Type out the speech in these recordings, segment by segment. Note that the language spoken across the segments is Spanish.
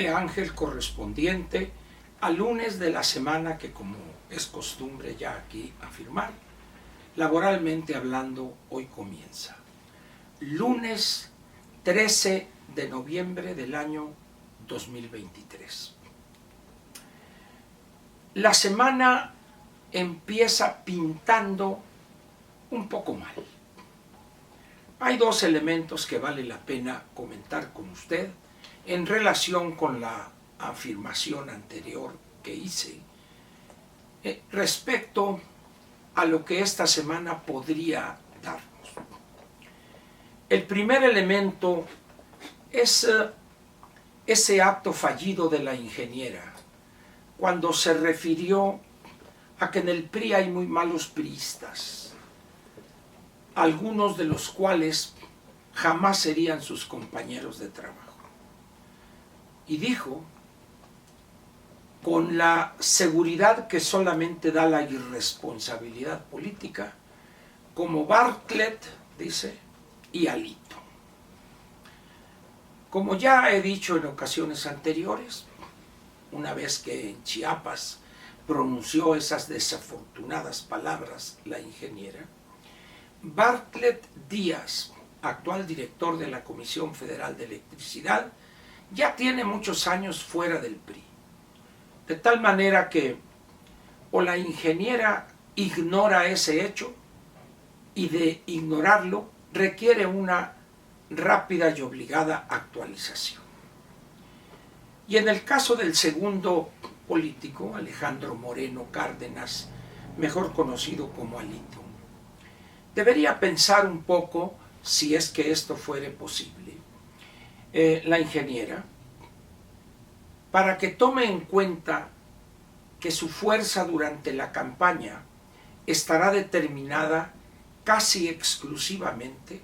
de Ángel correspondiente al lunes de la semana que, como es costumbre ya aquí afirmar, laboralmente hablando, hoy comienza. Lunes 13 de noviembre del año 2023. La semana empieza pintando un poco mal. Hay dos elementos que vale la pena comentar con usted en relación con la afirmación anterior que hice respecto a lo que esta semana podría darnos. El primer elemento es ese acto fallido de la ingeniera cuando se refirió a que en el PRI hay muy malos priistas, algunos de los cuales jamás serían sus compañeros de trabajo. Y dijo, con la seguridad que solamente da la irresponsabilidad política, como Bartlett, dice, y Alito. Como ya he dicho en ocasiones anteriores, una vez que en Chiapas pronunció esas desafortunadas palabras la ingeniera, Bartlett Díaz, actual director de la Comisión Federal de Electricidad, ya tiene muchos años fuera del PRI. De tal manera que o la ingeniera ignora ese hecho, y de ignorarlo requiere una rápida y obligada actualización. Y en el caso del segundo político, Alejandro Moreno Cárdenas, mejor conocido como Alito, debería pensar un poco si es que esto fuere posible. La ingeniera, para que tome en cuenta que su fuerza durante la campaña estará determinada casi exclusivamente,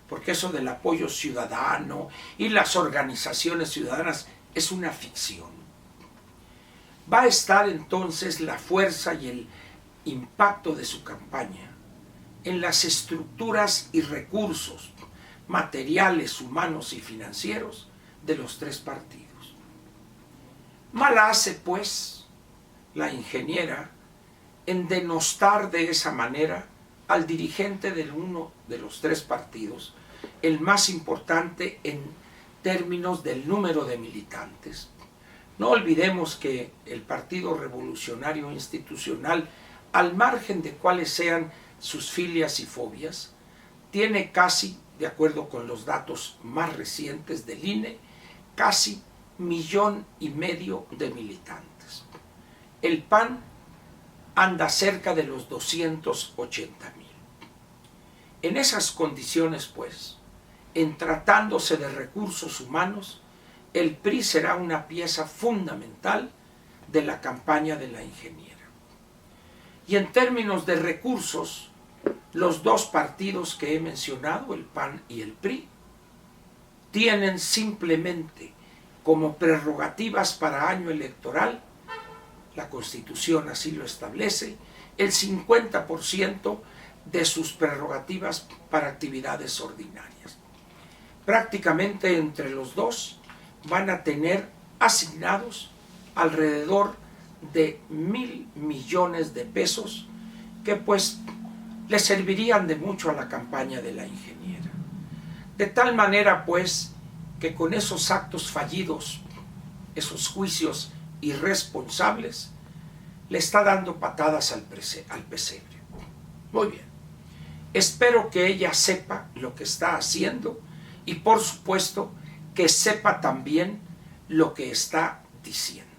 porque eso del apoyo ciudadano y las organizaciones ciudadanas es una ficción. Va a estar entonces la fuerza y el impacto de su campaña en las estructuras y recursos materiales, humanos y financieros de los tres partidos. Mal hace, pues, la ingeniera en denostar de esa manera al dirigente de uno de los tres partidos, el más importante en términos del número de militantes. No olvidemos que el Partido Revolucionario Institucional, al margen de cuáles sean sus filias y fobias, tiene casi, de acuerdo con los datos más recientes del INE, casi 1,5 millones de militantes. El PAN anda cerca de los 280,000. En esas condiciones, pues, en tratándose de recursos humanos, el PRI será una pieza fundamental de la campaña de la ingeniera. Y en términos de recursos, los dos partidos que he mencionado, el PAN y el PRI, tienen simplemente como prerrogativas para año electoral, la Constitución así lo establece, el 50% de sus prerrogativas para actividades ordinarias. Prácticamente entre los dos van a tener asignados alrededor de 1,000 millones de pesos que pues le servirían de mucho a la campaña de la ingeniera. De tal manera pues que con esos actos fallidos, esos juicios irresponsables, le está dando patadas al pesebre. Muy bien. Espero que ella sepa lo que está haciendo y por supuesto que sepa también lo que está diciendo.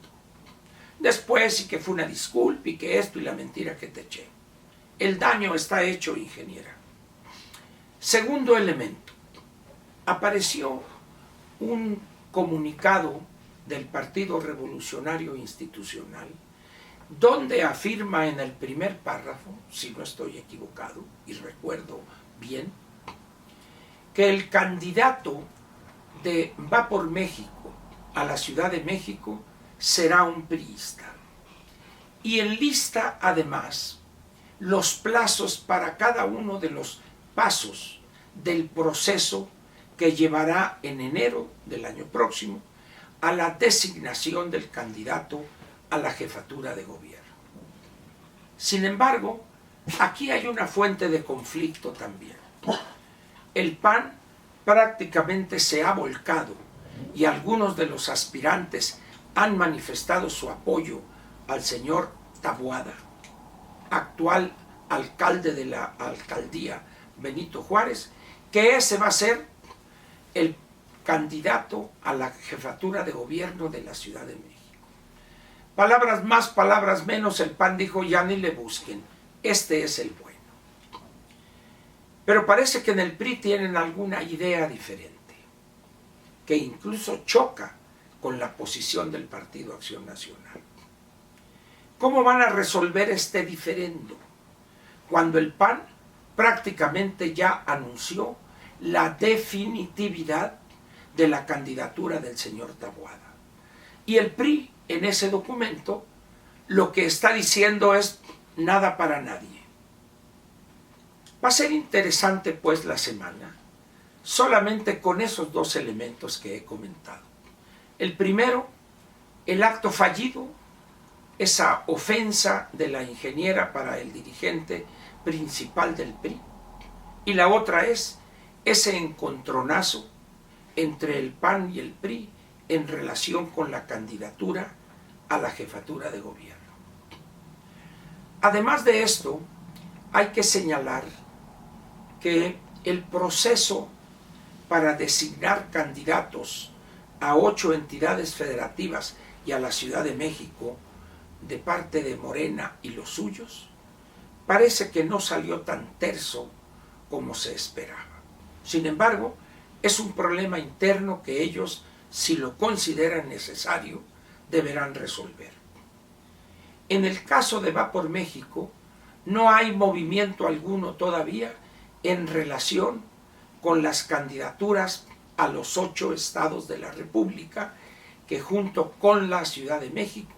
Después, y que fue una disculpa y que esto y la mentira que te eché. El daño está hecho, ingeniera. Segundo elemento. Apareció un comunicado del Partido Revolucionario Institucional donde afirma en el primer párrafo, si no estoy equivocado y recuerdo bien, que el candidato de Va por México a la Ciudad de México será un priista. Y enlista además los plazos para cada uno de los pasos del proceso que llevará en enero del año próximo a la designación del candidato a la jefatura de gobierno. Sin embargo, aquí hay una fuente de conflicto también. El PAN prácticamente se ha volcado y algunos de los aspirantes han manifestado su apoyo al señor Taboada, actual alcalde de la alcaldía Benito Juárez, que ese va a ser el candidato a la jefatura de gobierno de la Ciudad de México. Palabras más, palabras menos, el PAN dijo: ya ni le busquen, este es el bueno. Pero parece que en el PRI tienen alguna idea diferente, que incluso choca con la posición del Partido Acción Nacional. ¿Cómo van a resolver este diferendo cuando el PAN prácticamente ya anunció la definitividad de la candidatura del señor Taboada? Y el PRI en ese documento lo que está diciendo es nada para nadie. Va a ser interesante pues la semana, solamente con esos dos elementos que he comentado. El primero, el acto fallido, esa ofensa de la ingeniera para el dirigente principal del PRI. Y la otra es ese encontronazo entre el PAN y el PRI en relación con la candidatura a la jefatura de gobierno. Además de esto, hay que señalar que el proceso para designar candidatos a 8 entidades federativas y a la Ciudad de México de parte de Morena y los suyos, parece que no salió tan terso como se esperaba. Sin embargo, es un problema interno que ellos, si lo consideran necesario, deberán resolver. En el caso de Va por México, no hay movimiento alguno todavía en relación con las candidaturas a los 8 estados de la República, que junto con la Ciudad de México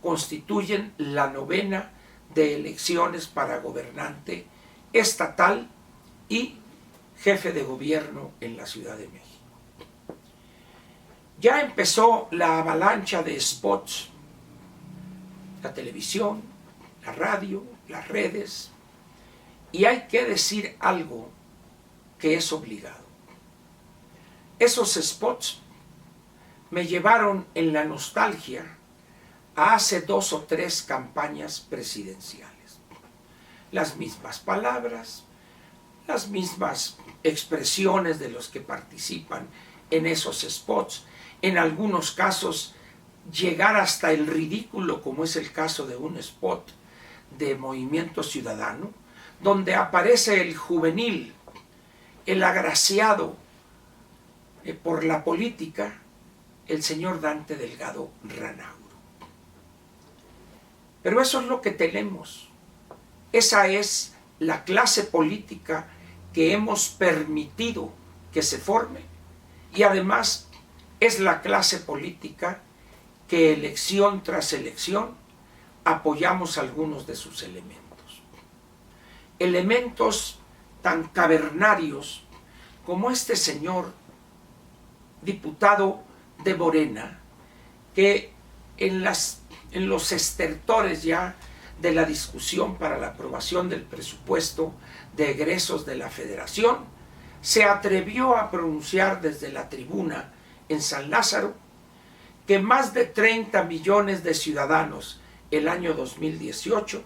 constituyen la 9ª de elecciones para gobernante estatal y jefe de gobierno en la Ciudad de México. Ya empezó la avalancha de spots, la televisión, la radio, las redes, y hay que decir algo que es obligado. Esos spots me llevaron en la nostalgia a hace 2 o 3 campañas presidenciales. Las mismas palabras, las mismas expresiones de los que participan en esos spots, en algunos casos llegar hasta el ridículo, como es el caso de un spot de Movimiento Ciudadano, donde aparece el juvenil, el agraciado por la política, el señor Dante Delgado Ranauro. Pero eso es lo que tenemos. Esa es la clase política que hemos permitido que se forme, y además es la clase política que elección tras elección apoyamos algunos de sus elementos. Elementos tan cavernarios como este señor diputado de Morena, que en los estertores ya de la discusión para la aprobación del presupuesto de egresos de la Federación, se atrevió a pronunciar desde la tribuna en San Lázaro que más de 30 millones de ciudadanos el año 2018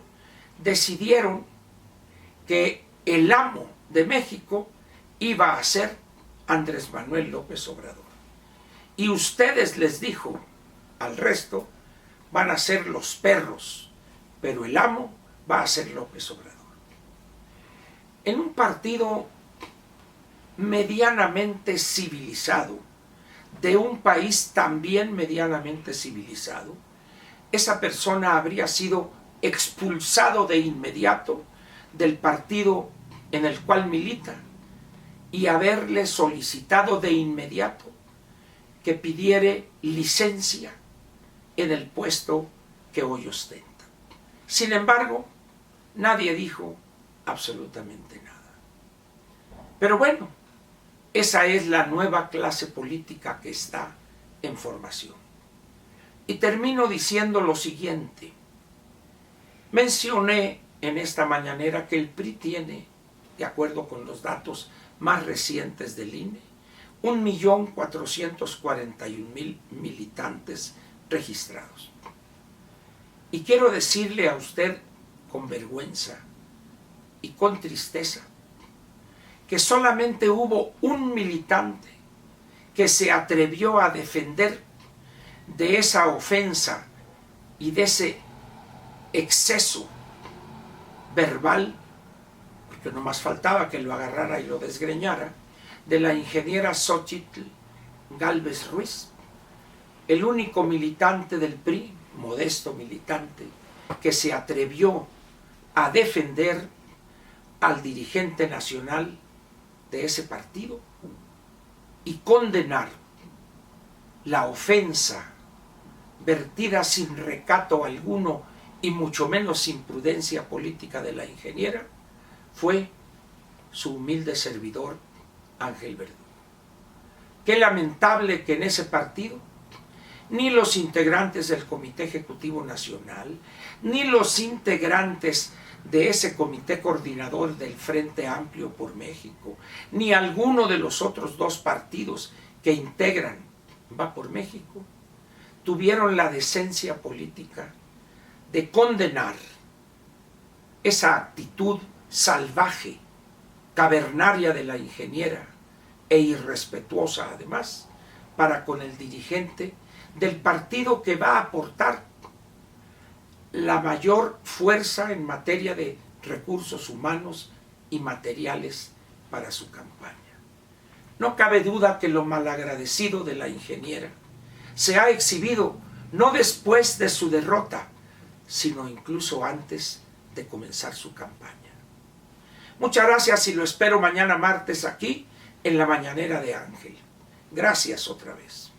decidieron que el amo de México iba a ser Andrés Manuel López Obrador. Y ustedes, les dijo al resto, van a ser los perros, pero el amo va a ser López Obrador. En un partido medianamente civilizado, de un país también medianamente civilizado, esa persona habría sido expulsado de inmediato del partido en el cual milita y haberle solicitado de inmediato que pidiere licencia en el puesto que hoy ostenta. Sin embargo, nadie dijo absolutamente nada. Pero bueno, esa es la nueva clase política que está en formación. Y termino diciendo lo siguiente. Mencioné en esta mañanera que el PRI tiene, de acuerdo con los datos más recientes del INE, 1.441.000 militantes registrados. Y quiero decirle a usted con vergüenza y con tristeza que solamente hubo un militante que se atrevió a defender de esa ofensa y de ese exceso verbal, porque no más faltaba que lo agarrara y lo desgreñara, de la ingeniera Xóchitl Gálvez Ruiz, el único militante del PRI, modesto militante, que se atrevió a defender al dirigente nacional de ese partido y condenar la ofensa vertida sin recato alguno y mucho menos sin prudencia política de la ingeniera, fue su humilde servidor Ángel Verdugo. Qué lamentable que en ese partido ni los integrantes del Comité Ejecutivo Nacional, ni los integrantes de ese comité coordinador del Frente Amplio por México, ni alguno de los otros dos partidos que integran Va por México, tuvieron la decencia política de condenar esa actitud salvaje, cavernaria de la ingeniera e irrespetuosa además para con el dirigente del partido que va a aportar la mayor fuerza en materia de recursos humanos y materiales para su campaña. No cabe duda que lo malagradecido de la ingeniera se ha exhibido no después de su derrota, sino incluso antes de comenzar su campaña. Muchas gracias y lo espero mañana martes aquí en la Mañanera de Ángel. Gracias otra vez.